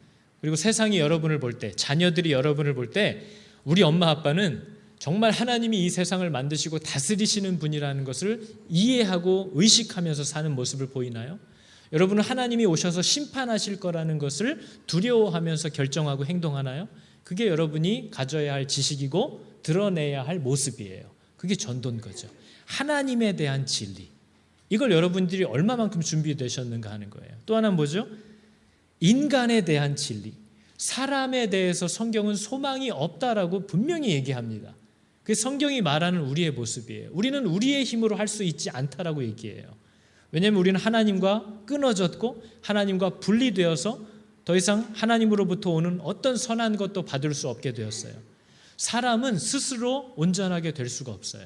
그리고 세상이 여러분을 볼 때, 자녀들이 여러분을 볼 때 우리 엄마 아빠는 정말 하나님이 이 세상을 만드시고 다스리시는 분이라는 것을 이해하고 의식하면서 사는 모습을 보이나요? 여러분은 하나님이 오셔서 심판하실 거라는 것을 두려워하면서 결정하고 행동하나요? 그게 여러분이 가져야 할 지식이고 드러내야 할 모습이에요. 그게 전도인 거죠. 하나님에 대한 진리, 이걸 여러분들이 얼마만큼 준비되셨는가 하는 거예요. 또 하나는 뭐죠? 인간에 대한 진리. 사람에 대해서 성경은 소망이 없다라고 분명히 얘기합니다. 그게 성경이 말하는 우리의 모습이에요. 우리는 우리의 힘으로 할 수 있지 않다라고 얘기해요. 왜냐하면 우리는 하나님과 끊어졌고 하나님과 분리되어서 더 이상 하나님으로부터 오는 어떤 선한 것도 받을 수 없게 되었어요. 사람은 스스로 온전하게 될 수가 없어요.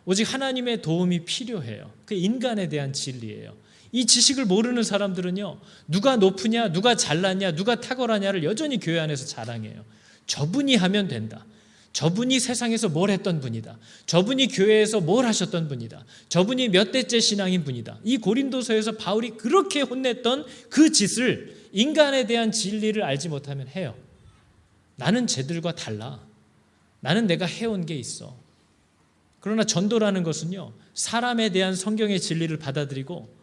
오직 하나님의 도움이 필요해요. 그 인간에 대한 진리예요. 이 지식을 모르는 사람들은요, 누가 높으냐, 누가 잘났냐, 누가 탁월하냐를 여전히 교회 안에서 자랑해요. 저분이 하면 된다. 저분이 세상에서 뭘 했던 분이다. 저분이 교회에서 뭘 하셨던 분이다. 저분이 몇 대째 신앙인 분이다. 이 고린도서에서 바울이 그렇게 혼냈던 그 짓을 인간에 대한 진리를 알지 못하면 해요. 나는 쟤들과 달라. 나는 내가 해온 게 있어. 그러나 전도라는 것은요, 사람에 대한 성경의 진리를 받아들이고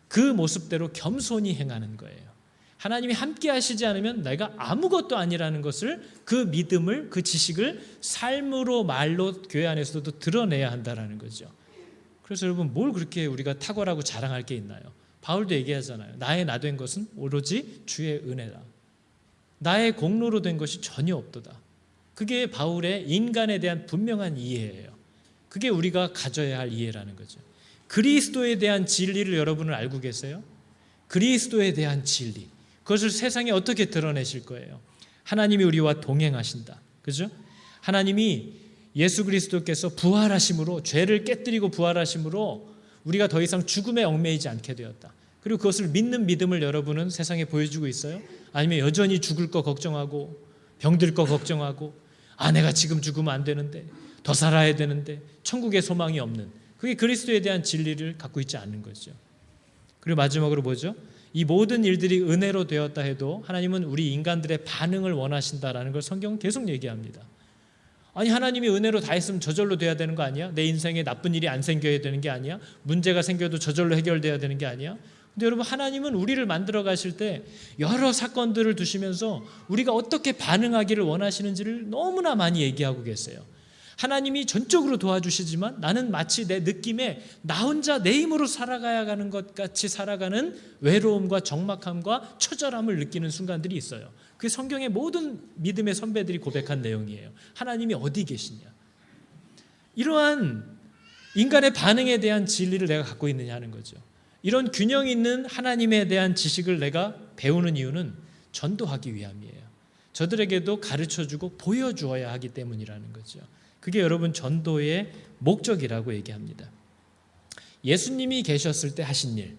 그 모습대로 겸손히 행하는 거예요. 하나님이 함께 하시지 않으면 내가 아무것도 아니라는 것을, 그 믿음을, 그 지식을 삶으로, 말로 교회 안에서도 드러내야 한다는 거죠. 그래서 여러분, 뭘 그렇게 우리가 탁월하고 자랑할 게 있나요? 바울도 얘기하잖아요. 나의 나 된 것은 오로지 주의 은혜다. 나의 공로로 된 것이 전혀 없도다. 그게 바울의 인간에 대한 분명한 이해예요. 그게 우리가 가져야 할 이해라는 거죠. 그리스도에 대한 진리를 여러분은 알고 계세요? 그리스도에 대한 진리, 그것을 세상에 어떻게 드러내실 거예요? 하나님이 우리와 동행하신다. 그죠? 하나님이 예수 그리스도께서 부활하심으로, 죄를 깨뜨리고 부활하심으로 우리가 더 이상 죽음에 얽매이지 않게 되었다. 그리고 그것을 믿는 믿음을 여러분은 세상에 보여주고 있어요? 아니면 여전히 죽을 거 걱정하고 병들 거 걱정하고, 내가 지금 죽으면 안 되는데, 더 살아야 되는데, 천국에 소망이 없는, 그게 그리스도에 대한 진리를 갖고 있지 않는 거죠. 그리고 마지막으로 뭐죠? 이 모든 일들이 은혜로 되었다 해도 하나님은 우리 인간들의 반응을 원하신다라는 걸 성경은 계속 얘기합니다. 아니, 하나님이 은혜로 다 했으면 저절로 돼야 되는 거 아니야? 내 인생에 나쁜 일이 안 생겨야 되는 게 아니야? 문제가 생겨도 저절로 해결돼야 되는 게 아니야? 근데 여러분, 하나님은 우리를 만들어 가실 때 여러 사건들을 두시면서 우리가 어떻게 반응하기를 원하시는지를 너무나 많이 얘기하고 계세요. 하나님이 전적으로 도와주시지만 나는 마치 내 느낌에 나 혼자 내 힘으로 살아가야 하는 것 같이 살아가는 외로움과 적막함과 처절함을 느끼는 순간들이 있어요. 그게 성경의 모든 믿음의 선배들이 고백한 내용이에요. 하나님이 어디 계시냐? 이러한 인간의 반응에 대한 진리를 내가 갖고 있느냐 하는 거죠. 이런 균형 있는 하나님에 대한 지식을 내가 배우는 이유는 전도하기 위함이에요. 저들에게도 가르쳐주고 보여주어야 하기 때문이라는 거죠. 그게 여러분 전도의 목적이라고 얘기합니다. 예수님이 계셨을 때 하신 일,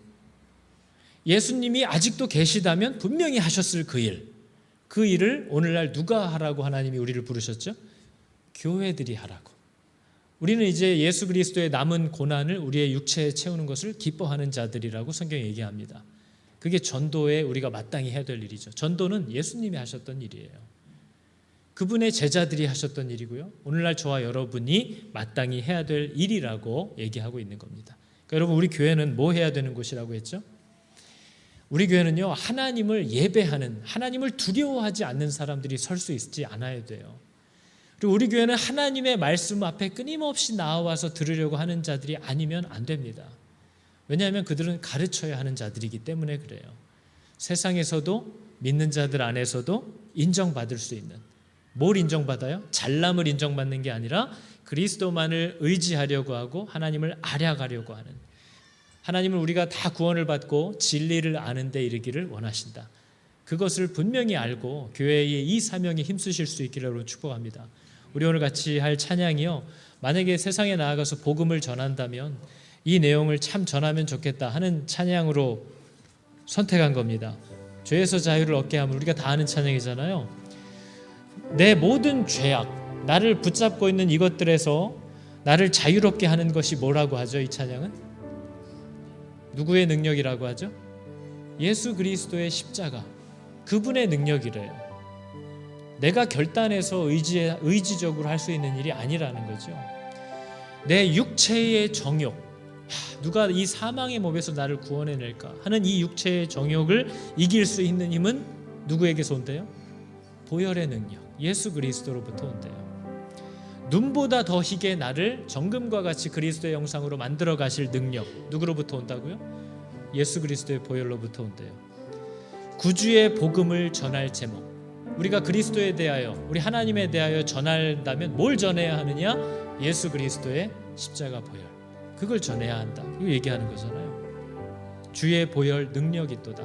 예수님이 아직도 계시다면 분명히 하셨을 그 일, 그 일을 오늘날 누가 하라고 하나님이 우리를 부르셨죠? 교회들이 하라고. 우리는 이제 예수 그리스도의 남은 고난을 우리의 육체에 채우는 것을 기뻐하는 자들이라고 성경이 얘기합니다. 그게 전도에 우리가 마땅히 해야 될 일이죠. 전도는 예수님이 하셨던 일이에요. 그분의 제자들이 하셨던 일이고요. 오늘날 저와 여러분이 마땅히 해야 될 일이라고 얘기하고 있는 겁니다. 그러니까 여러분, 우리 교회는 뭐 해야 되는 곳이라고 했죠? 우리 교회는요, 하나님을 예배하는, 하나님을 두려워하지 않는 사람들이 설 수 있지 않아야 돼요. 그리고 우리 교회는 하나님의 말씀 앞에 끊임없이 나와서 들으려고 하는 자들이 아니면 안 됩니다. 왜냐하면 그들은 가르쳐야 하는 자들이기 때문에 그래요. 세상에서도 믿는 자들 안에서도 인정받을 수 있는, 뭘 인정받아요? 잘남을 인정받는 게 아니라 그리스도만을 의지하려고 하고 하나님을 알아가려고 하는, 하나님을 우리가 다 구원을 받고 진리를 아는 데 이르기를 원하신다. 그것을 분명히 알고 교회의 이 사명에 힘쓰실 수 있기를 축복합니다. 우리 오늘 같이 할 찬양이요, 만약에 세상에 나아가서 복음을 전한다면 이 내용을 참 전하면 좋겠다 하는 찬양으로 선택한 겁니다. 죄에서 자유를 얻게 하면, 우리가 다 아는 찬양이잖아요. 내 모든 죄악, 나를 붙잡고 있는 이것들에서 나를 자유롭게 하는 것이 뭐라고 하죠? 이 찬양은 누구의 능력이라고 하죠? 예수 그리스도의 십자가, 그분의 능력이래요. 내가 결단해서 의지적으로 할 수 있는 일이 아니라는 거죠. 내 육체의 정욕, 누가 이 사망의 몸에서 나를 구원해낼까 하는 이 육체의 정욕을 이길 수 있는 힘은 누구에게서 온대요? 보혈의 능력, 예수 그리스도로부터 온대요. 눈보다 더 희게 나를 정금과 같이 그리스도의 형상으로 만들어 가실 능력, 누구로부터 온다고요? 예수 그리스도의 보혈로부터 온대요. 구주의 복음을 전할 제목, 우리가 그리스도에 대하여, 우리 하나님에 대하여 전한다면 뭘 전해야 하느냐? 예수 그리스도의 십자가 보혈, 그걸 전해야 한다, 이거 얘기하는 거잖아요. 주의 보혈 능력이 있도다,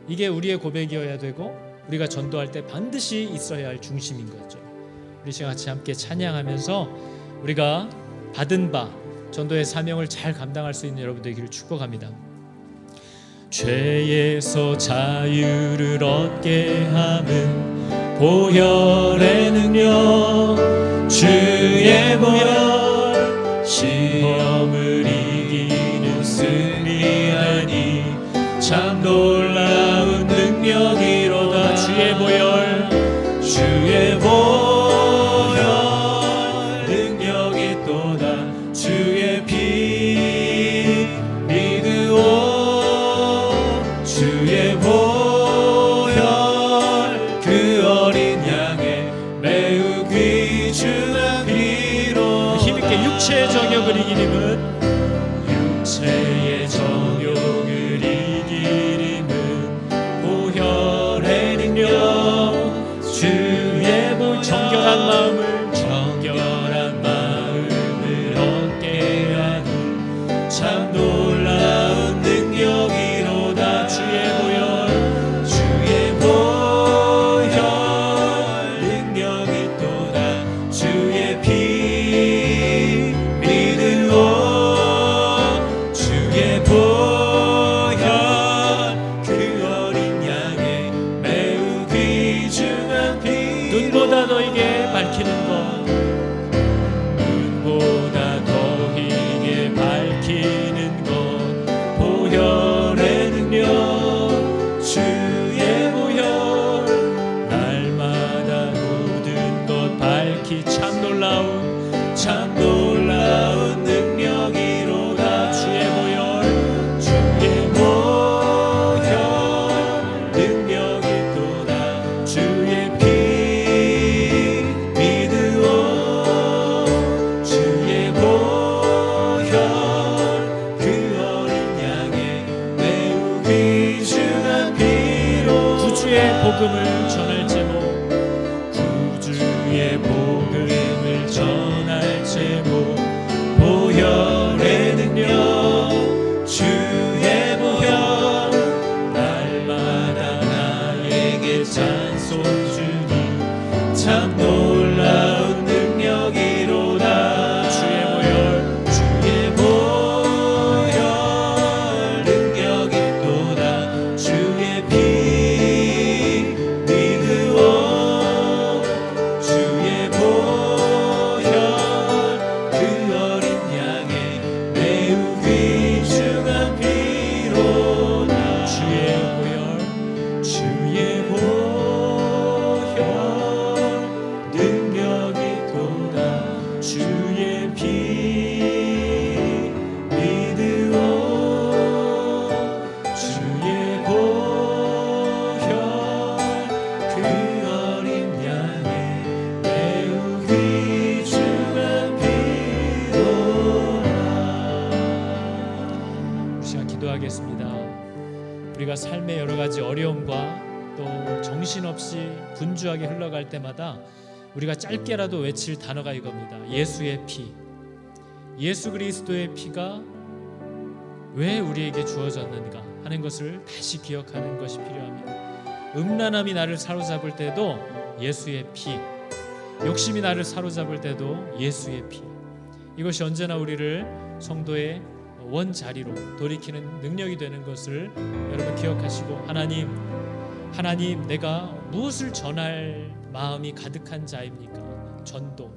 이게 우리의 고백이어야 되고 우리가 전도할 때 반드시 있어야 할 중심인 거죠. 우리 시간 같이 함께 찬양하면서 우리가 받은 바 전도의 사명을 잘 감당할 수 있는 여러분들 되기를 축복합니다. 죄에서 자유를 얻게 함은 보혈의 능력, 주의 보혈, 시험을 이기는 승리하니 참 놀라운 능력이로다. 주의 보혈, 주의 보혈 능력이 또다. 주의 피 믿으오, 주의 보혈 그 어린 양의 매우 귀중한 피로 힘있게 육체의 정욕을 이기림은, 육체의 정욕을 이기림은 보혈의 능력, 주의 보혈 정결한 마음을 얻게 하는 참 놀라운 능력이로다. 주의 보혈, 주의 보혈 능력이 또다. 주의 피 믿으오, 주의 보혈 그 어린 양의 매우 귀중한 피, 눈보다 너에게 밝히는 것, 눈보다 더 희게 밝히는 것, 보혈의 능력, 주의 보혈 날마다 모든 것 밝히 참 놀라운 능력이로다. 주의 보혈, 주의 보혈 능력이 또다. 주의 피 믿으오, 주의 보혈 그 어린 양의 매우 귀중한 피로 구주의 복음을 전할 제목, 구주의 복음을 전할 제목, 보혈의 능력, 주의 보혈 날마다 나에게 찬송 주니 참 놀라운 능력이로다. 주의 보혈, 주의 보혈 능력이 또다. 주의 피 믿으오, 주의 보혈 그 어린 양의 매우 귀중한 피로다. 주의 보혈, 주의 보혈 능력이 또다. 주의 피 믿으오, 주의 보혈 그 어린 양의 매우 귀중한 피로다. 우리 시간 기도하겠습니다. 우리가 삶의 여러 가지 어려움과 또 정신없이 분주하게 흘러갈 때마다 우리가 짧게라도 외칠 단어가 이겁니다. 예수의 피. 예수 그리스도의 피가 왜 우리에게 주어졌는가 하는 것을 다시 기억하는 것이 필요합니다. 음란함이 나를 사로잡을 때도 예수의 피, 욕심이 나를 사로잡을 때도 예수의 피, 이것이 언제나 우리를 성도의 원자리로 돌이키는 능력이 되는 것을 여러분 기억하시고, 하나님 내가 무엇을 전할 마음이 가득한 자입니까? 전도.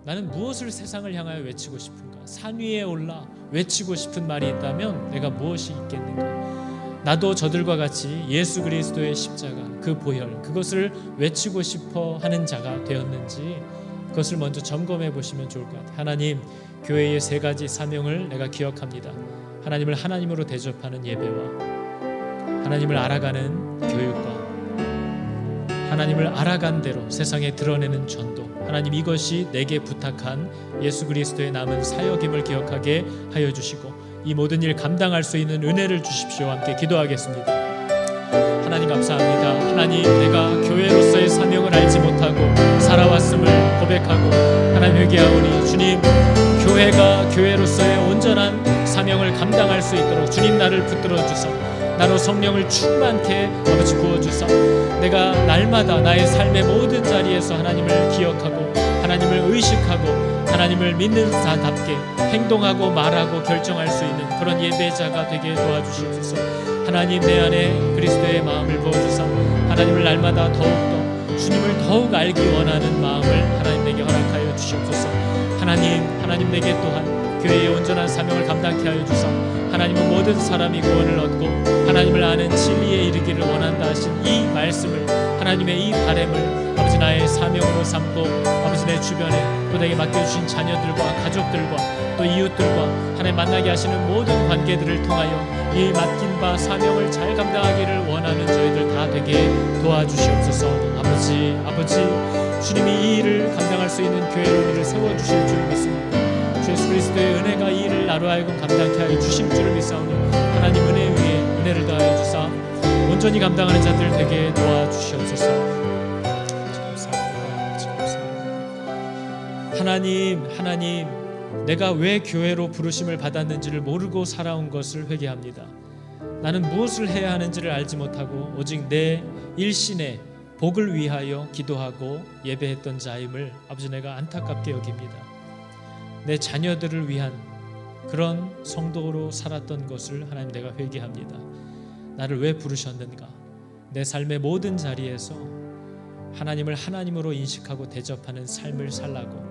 나는 무엇을 세상을 향하여 외치고 싶은가? 산 위에 올라 외치고 싶은 말이 있다면 내가 무엇이 있겠는가? 나도 저들과 같이 예수 그리스도의 십자가, 그 보혈, 그것을 외치고 싶어 하는 자가 되었는지 그것을 먼저 점검해 보시면 좋을 것 같아요. 하나님, 교회의 세 가지 사명을 내가 기억합니다. 하나님을 하나님으로 대접하는 예배와 하나님을 알아가는 교육과 하나님을 알아간 대로 세상에 드러내는 전도, 하나님 이것이 내게 부탁한 예수 그리스도의 남은 사역임을 기억하게 하여 주시고 이 모든 일 감당할 수 있는 은혜를 주십시오. 함께 기도하겠습니다. 하나님 감사합니다. 하나님, 내가 교회로서의 사명을 알지 못하고 살아왔음을 고백하고 하나님 회개하오니 주님, 교회가 교회로서의 온전한 사명을 감당할 수 있도록 주님 나를 붙들어 주사 나로 성령을 충만케 아버지 부어주사 내가 날마다 나의 삶의 모든 자리에서 하나님을 기억하고 하나님을 의식하고 하나님을 믿는 자답게 행동하고 말하고 결정할 수 있는 그런 예배자가 되게 도와주시옵소서. 하나님, 내 안에 그리스도의 마음을 부어주사 하나님을 날마다 더욱더 주님을 더욱 알기 원하는 마음을 하나님 내게 허락하여 주시옵소서. 하나님 내게 또한 교회의 온전한 사명을 감당케 하여 주사 하나님은 모든 사람이 구원을 얻고 하나님을 아는 진리에 이르기를 원한다 하신 이 말씀을 하나님의 이 바람을 아버지 나의 사명으로 삼고 아버지 내 주변에 또 내게 맡겨주신 자녀들과 가족들과 또 이웃들과 하나님 만나게 하시는 모든 관계들을 통하여 이 맡긴 바 사명을 잘 감당하기를 원하는 저희들 다 되게 도와주시옵소서. 아버지 주님이 이 일을 감당할 수 있는 교회로 우리를 세워주실 줄 믿습니다. 주 예수 그리스도의 은혜가 이 일을 나로 하여금 감당케 하여 주실 줄을 믿사오니 하나님 은혜 위에 은혜를 더하여 주사 온전히 감당하는 자들 되게 도와주시옵소서. 하나님, 내가 왜 교회로 부르심을 받았는지를 모르고 살아온 것을 회개합니다. 나는 무엇을 해야 하는지를 알지 못하고 오직 내 일신의 복을 위하여 기도하고 예배했던 자임을 아버지 내가 안타깝게 여깁니다. 내 자녀들을 위한 그런 성도로 살았던 것을 하나님 내가 회개합니다. 나를 왜 부르셨는가? 내 삶의 모든 자리에서 하나님을 하나님으로 인식하고 대접하는 삶을 살라고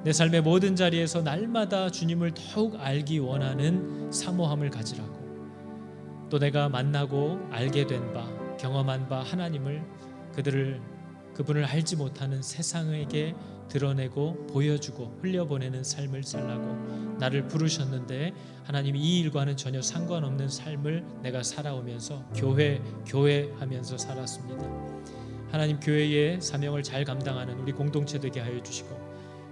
내 삶의 모든 자리에서 날마다 주님을 더욱 알기 원하는 사모함을 가지라고 또 내가 만나고 알게 된 바 경험한 바 하나님을 그분을 알지 못하는 세상에게 드러내고 보여주고 흘려보내는 삶을 살라고 나를 부르셨는데 하나님 이 일과는 전혀 상관없는 삶을 내가 살아오면서 교회 하면서 살았습니다. 하나님 교회의 사명을 잘 감당하는 우리 공동체 되게 하여 주시고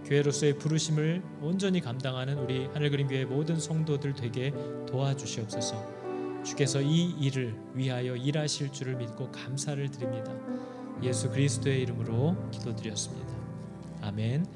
교회로서의 부르심을 온전히 감당하는 우리 하늘그림교회 모든 성도들 되게 도와주시옵소서. 주께서 이 일을 위하여 일하실 줄을 믿고 감사를 드립니다. 예수 그리스도의 이름으로 기도드렸습니다. 아멘.